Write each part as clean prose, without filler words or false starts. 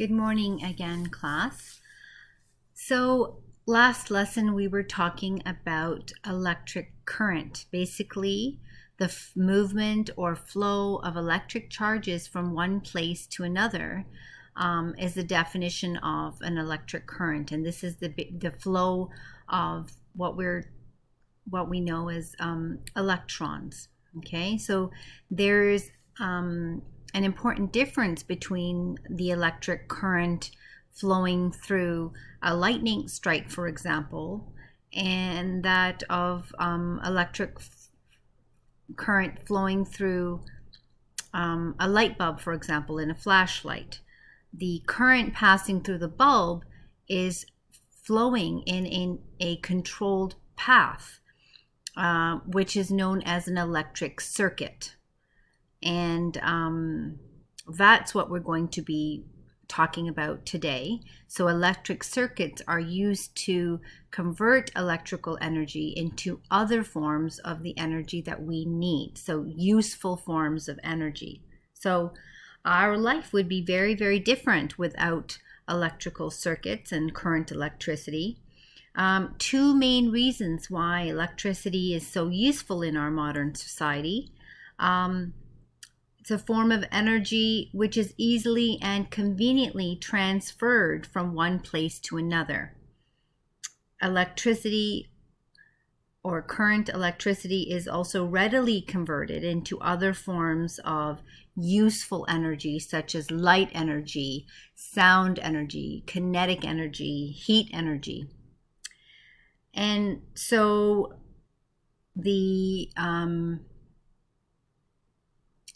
Good morning again, class. So last lesson we were talking about electric current, basically the movement or flow of electric charges from one place to another is the definition of an electric current, and this is the flow of what we know as electrons. Okay, so there's an important difference between the electric current flowing through a lightning strike, for example, and that of electric current flowing through a light bulb, for example, in a flashlight. The current passing through the bulb is flowing in a controlled path, which is known as an electric circuit. And that's what we're going to be talking about today. So electric circuits are used to convert electrical energy into other forms of the energy that we need. So useful forms of energy. So our life would be very, very different without electrical circuits and current electricity. Two main reasons why electricity is so useful in our modern society. It's a form of energy which is easily and conveniently transferred from one place to another. Electricity or current electricity is also readily converted into other forms of useful energy, such as light energy, sound energy, kinetic energy, heat energy. And so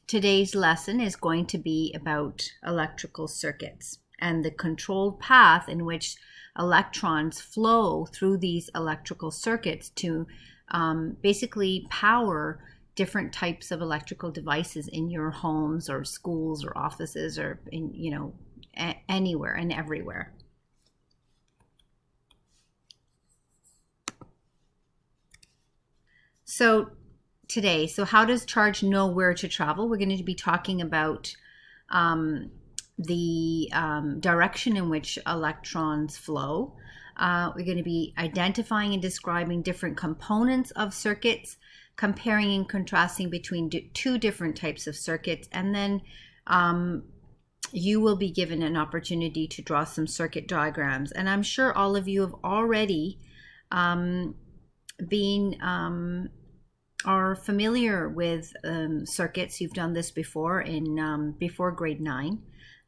today's lesson is going to be about electrical circuits and the controlled path in which electrons flow through these electrical circuits to basically power different types of electrical devices in your homes or schools or offices or in anywhere and everywhere. So how does charge know where to travel? We're going to be talking about the direction in which electrons flow. We're going to be identifying and describing different components of circuits, comparing and contrasting between two different types of circuits, and then you will be given an opportunity to draw some circuit diagrams. And I'm sure all of you have already are familiar with circuits. You've done this before before grade 9,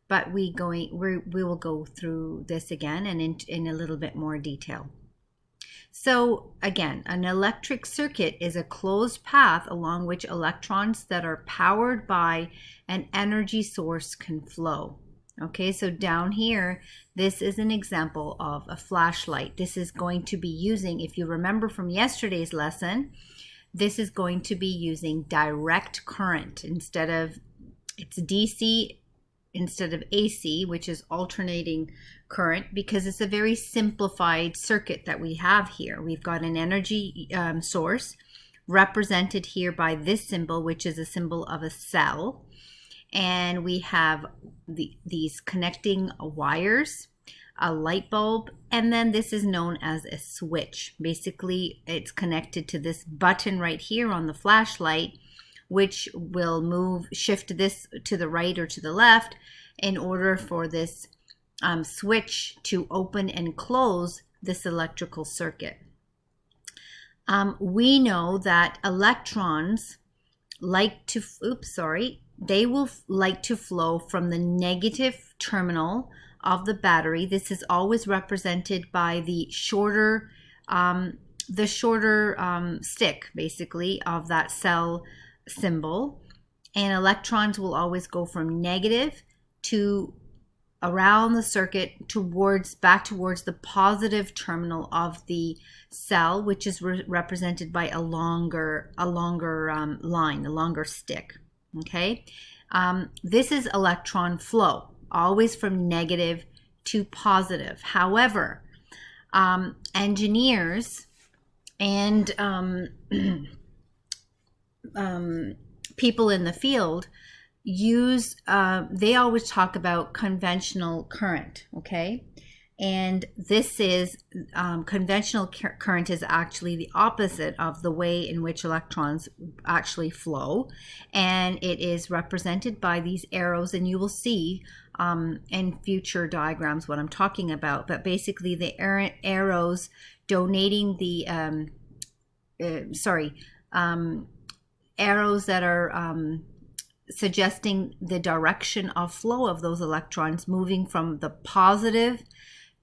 but we will go through this again and in a little bit more detail. So again, an electric circuit is a closed path along which electrons that are powered by an energy source can flow. Okay, so down here, this is an example of a flashlight. This is going to be using, if you remember from yesterday's lesson, this is going to be using direct current it's DC instead of AC, which is alternating current, because it's a very simplified circuit that we have here. We've got an energy source represented here by this symbol, which is a symbol of a cell. And we have these connecting wires, a light bulb, and then this is known as a switch. Basically, it's connected to this button right here on the flashlight, which will shift this to the right or to the left in order for this switch to open and close this electrical circuit. We know that electrons they will like to flow from the negative terminal of the battery. This is always represented by the shorter stick, basically, of that cell symbol. And electrons will always go from negative to around the circuit back towards the positive terminal of the cell, which is represented by a longer line, a longer stick. Okay, this is electron flow, always from negative to positive. However, engineers and people in the field they always talk about conventional current, okay? And this is conventional current is actually the opposite of the way in which electrons actually flow. And it is represented by these arrows, and you will see in future diagrams what I'm talking about. But basically the arrows donating the, arrows that are suggesting the direction of flow of those electrons moving from the positive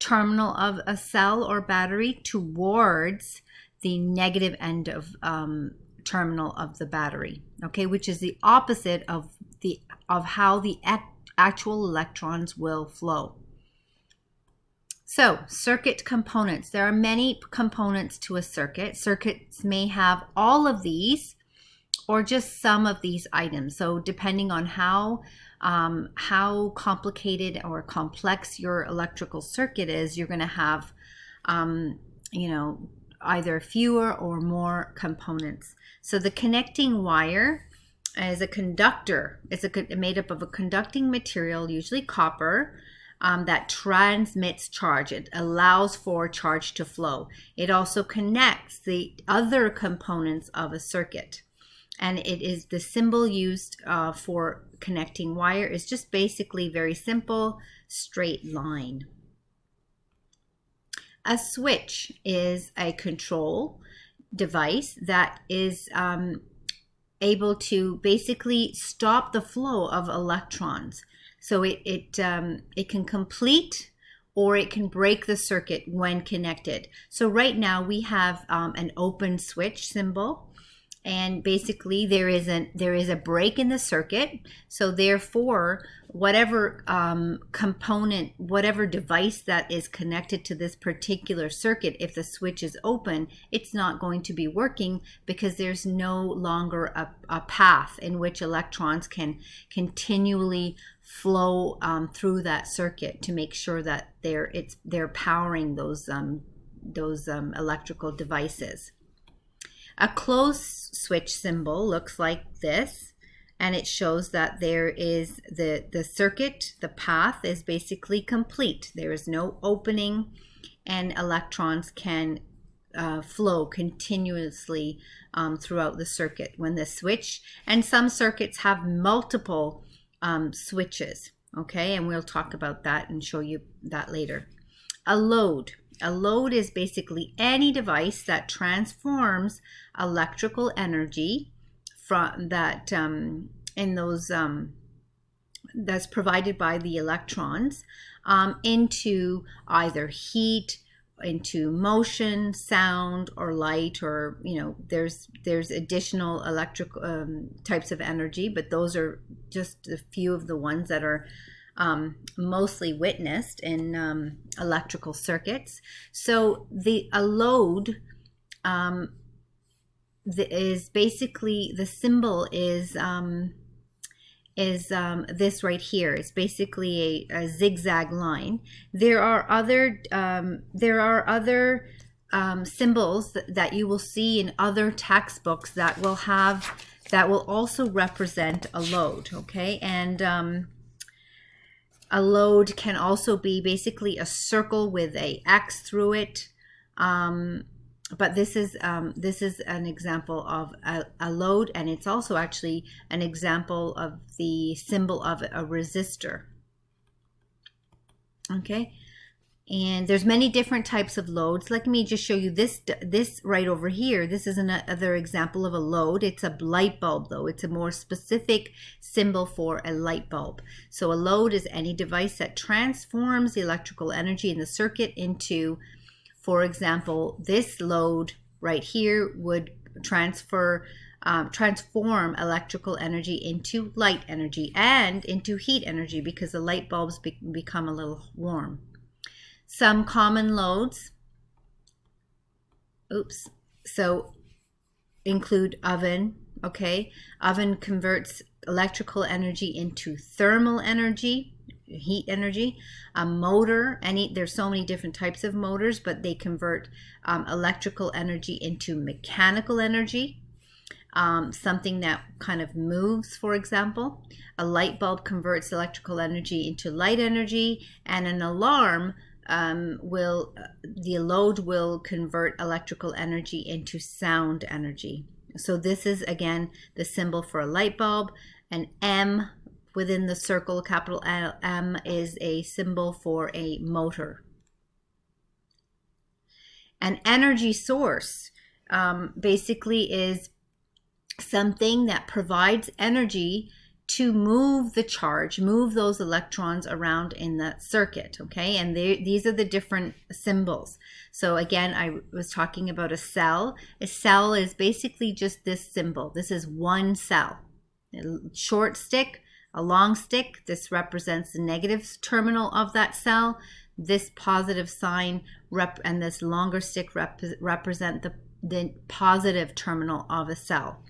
terminal of a cell or battery towards the negative end of terminal of the battery, okay, which is the opposite of how the actual electrons will flow. So, circuit components. There are many components to a circuit. Circuits may have all of these or just some of these items. So depending on how complicated or complex your electrical circuit is, you're going to have, either fewer or more components. So the connecting wire is a conductor. It's made up of a conducting material, usually copper, that transmits charge. It allows for charge to flow. It also connects the other components of a circuit. And it is the symbol used for connecting wire is just basically very simple, straight line. A switch is a control device that is able to basically stop the flow of electrons. So it can complete or it can break the circuit when connected. So right now we have an open switch symbol. And basically there is a break in the circuit. So therefore, whatever component, whatever device that is connected to this particular circuit, if the switch is open, it's not going to be working because there's no longer a path in which electrons can continually flow through that circuit to make sure that they're powering those electrical devices. A closed switch symbol looks like this, and it shows that there is the circuit, the path is basically complete. There is no opening, and electrons can flow continuously throughout the circuit when the switch, and some circuits have multiple switches, okay, and we'll talk about that and show you that later. A load. A load is basically any device that transforms electrical energy from that that's provided by the electrons into either heat, into motion, sound, or light, or there's additional electrical types of energy, but those are just a few of the ones that are mostly witnessed in electrical circuits. So a load is basically, the symbol is this right here. It's basically a zigzag line. There are other symbols that you will see in other textbooks that will also represent a load, okay? And a load can also be basically a circle with a X through it, but this is an example of a load, and it's also actually an example of the symbol of a resistor. Okay, and there's many different types of loads. Let me just show you this right over here. This is another example of a load. It's a light bulb, though. It's a more specific symbol for a light bulb. So a load is any device that transforms the electrical energy in the circuit into, for example, this load right here would transform electrical energy into light energy and into heat energy because the light bulbs become a little warm. Some common loads, include oven, okay? Oven converts electrical energy into thermal energy, heat energy. A motor, there's so many different types of motors, but they convert electrical energy into mechanical energy. something that kind of moves, for example. A light bulb converts electrical energy into light energy, and an alarm the load will convert electrical energy into sound energy. So this is, again, the symbol for a light bulb. An M within the circle, capital M, is a symbol for a motor. An energy source basically is something that provides energy to move the charge, move those electrons around in that circuit, okay? And these are the different symbols. So again, I was talking about a cell. A cell is basically just this symbol. This is one cell. A short stick, a long stick. This represents the negative terminal of that cell. This positive sign and this longer stick represent the positive terminal of a cell.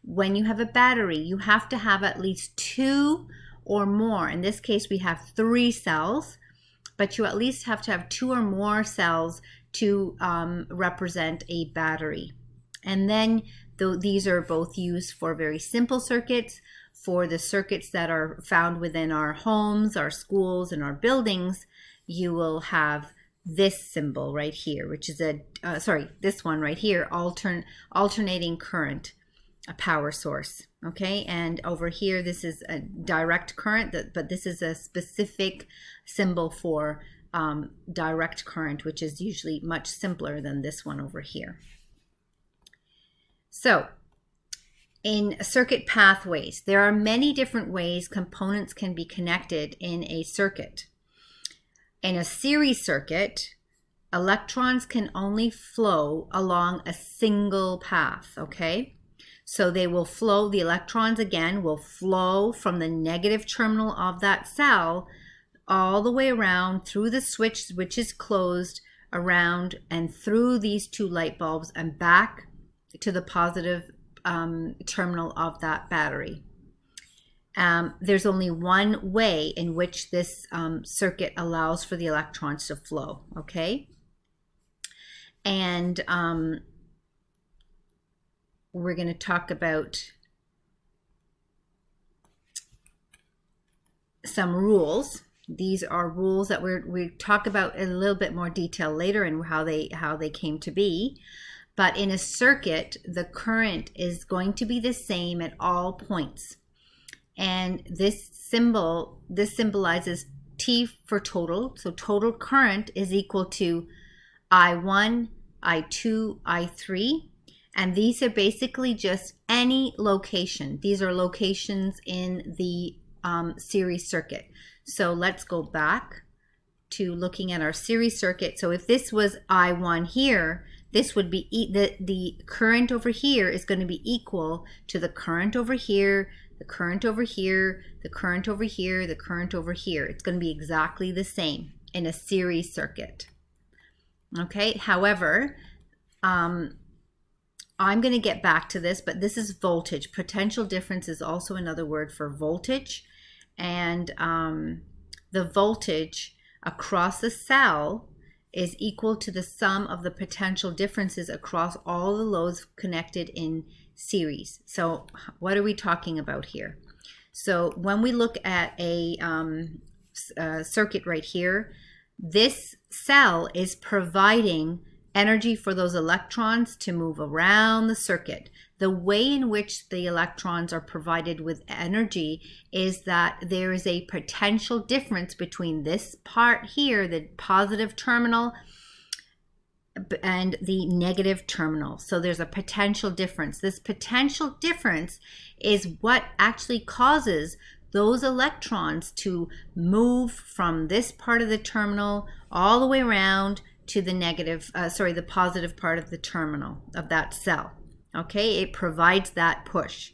When you have a battery, you have to have at least two or more. In this case, we have 3 cells, but you at least have to have 2 or more cells to represent a battery. And then these are both used for very simple circuits. For the circuits that are found within our homes, our schools, and our buildings, you will have this symbol right here, which is this one right here, alternating current, a power source, okay? And over here, this is a direct current, but this is a specific symbol for direct current, which is usually much simpler than this one over here. So, in circuit pathways, there are many different ways components can be connected in a circuit. In a series circuit, electrons can only flow along a single path, okay? So they will flow, the electrons again will flow from the negative terminal of that cell all the way around through the switch, which is closed, around and through these 2 light bulbs and back to the positive terminal of that battery. There's only one way in which this circuit allows for the electrons to flow, okay? And we're going to talk about some rules. These are rules that we talk about in a little bit more detail later and how they came to be. But in a circuit, the current is going to be the same at all points. And this symbolizes T for total. So total current is equal to I1, I2, I3. And these are basically just any location. These are locations in the series circuit. So let's go back to looking at our series circuit. So if this was I1 here, this would be the current over here is going to be equal to the current over here, the current over here, the current over here, the current over here. It's going to be exactly the same in a series circuit. Okay, however, I'm going to get back to this, but this is voltage. Potential difference is also another word for voltage. And the voltage across the cell is equal to the sum of the potential differences across all the loads connected in series. So what are we talking about here? So when we look at a circuit right here, this cell is providing energy for those electrons to move around the circuit. The way in which the electrons are provided with energy is that there is a potential difference between this part here, the positive terminal, and the negative terminal. So there's a potential difference. This potential difference is what actually causes those electrons to move from this part of the terminal all the way around to the the positive part of the terminal of that cell. Okay, it provides that push.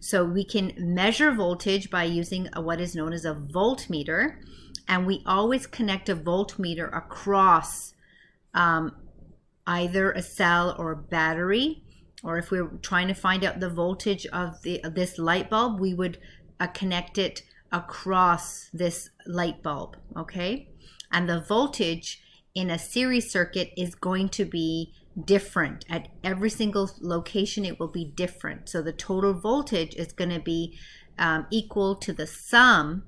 So we can measure voltage by using what is known as a voltmeter, and we always connect a voltmeter across either a cell or a battery, or if we're trying to find out the voltage of this light bulb, we would connect it across this light bulb, okay? And the voltage in a series circuit is going to be different. At every single location, it will be different. So the total voltage is going to be equal to the sum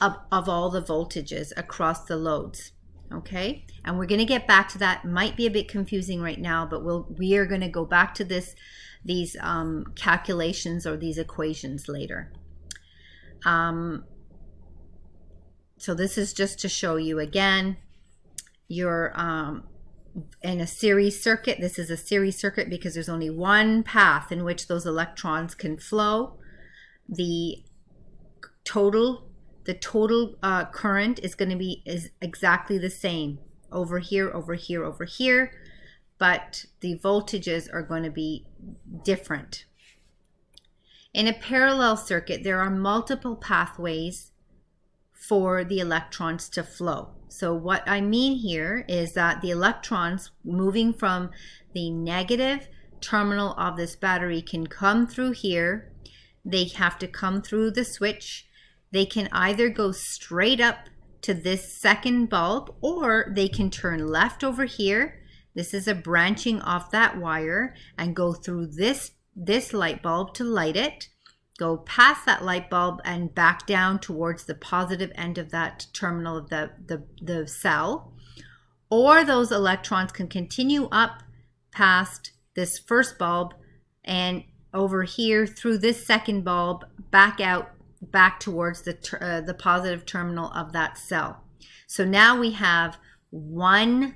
of all the voltages across the loads. Okay, and we're going to get back to that. Might be a bit confusing right now, but we are going to go back to these calculations or these equations later. So this is just to show you again, you're in a series circuit. This is a series circuit because there's only one path in which those electrons can flow. The total current is going to be exactly the same over here, over here, over here, but the voltages are going to be different. In a parallel circuit, there are multiple pathways for the electrons to flow. So what I mean here is that the electrons moving from the negative terminal of this battery can come through here. They have to come through the switch. They can either go straight up to this second bulb, or they can turn left over here. This is a branching off that wire, and go through this light bulb to light it. Go past that light bulb and back down towards the positive end of that terminal of the cell. Or those electrons can continue up past this first bulb and over here through this second bulb, back out, back towards the positive terminal of that cell. So now we have one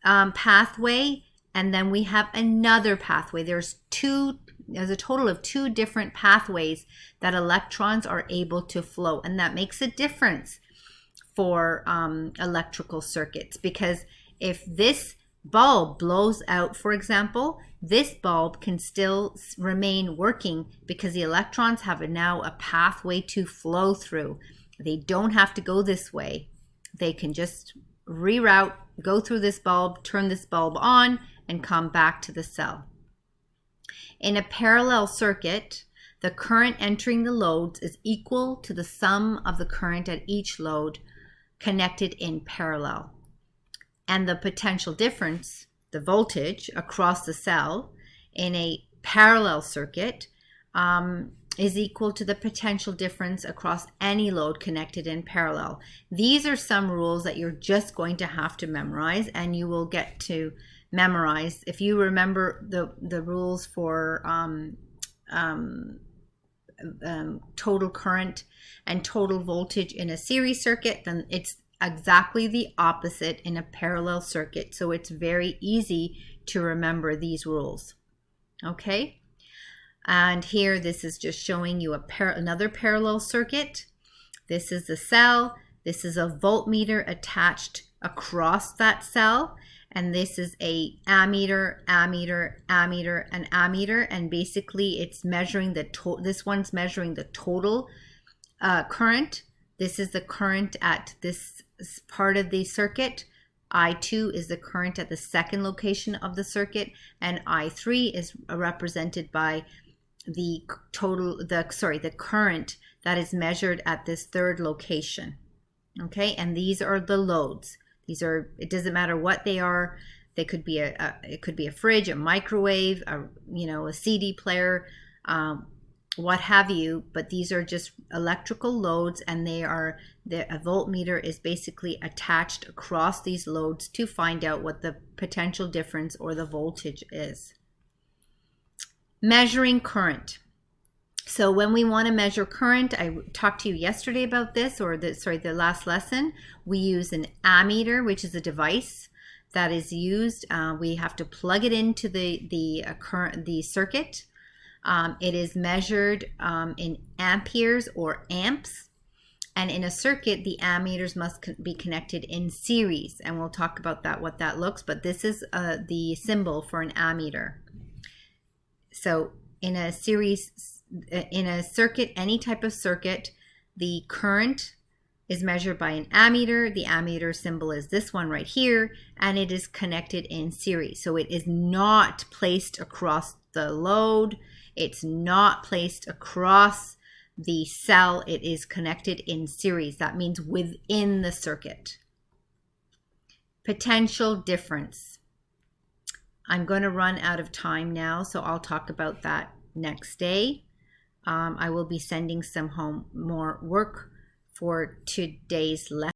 pathway, and then we have another pathway. There's a total of two different pathways that electrons are able to flow, and that makes a difference for electrical circuits, because if this bulb blows out, for example, this bulb can still remain working because the electrons have now a pathway to flow through. They don't have to go this way. They can just reroute, go through this bulb, turn this bulb on, and come back to the cell. In a parallel circuit, the current entering the loads is equal to the sum of the current at each load connected in parallel. And the potential difference, the voltage across the cell in a parallel circuit, is equal to the potential difference across any load connected in parallel. These are some rules that you're just going to have to memorize, and you will get to memorize. If you remember the rules for total current and total voltage in a series circuit, then it's exactly the opposite in a parallel circuit. So it's very easy to remember these rules. Okay, and here this is just showing you another parallel circuit. This is the cell. This is a voltmeter attached across that cell, and this is a ammeter, ammeter, ammeter, and ammeter, and basically it's measuring this one's measuring the total current. This is the current at this part of the circuit. I2 is the current at the second location of the circuit, and I3 is represented by the current that is measured at this third location. Okay, and these are the loads. These are, it doesn't matter what they are. They could be it could be a fridge, a microwave, a CD player, what have you, but these are just electrical loads, and a voltmeter is basically attached across these loads to find out what the potential difference or the voltage is. Measuring current. So when we want to measure current, I talked to you yesterday about this, the last lesson. We use an ammeter, which is a device that is used. We have to plug it into the circuit. It is measured in amperes or amps, and in a circuit, the ammeters must be connected in series, and we'll talk about that, what that looks. But this is the symbol for an ammeter. So in a circuit, any type of circuit, the current is measured by an ammeter. The ammeter symbol is this one right here, and it is connected in series. So it is not placed across the load. It's not placed across the cell. It is connected in series. That means within the circuit. Potential difference. I'm going to run out of time now, so I'll talk about that next day. I will be sending some home more work for today's lesson.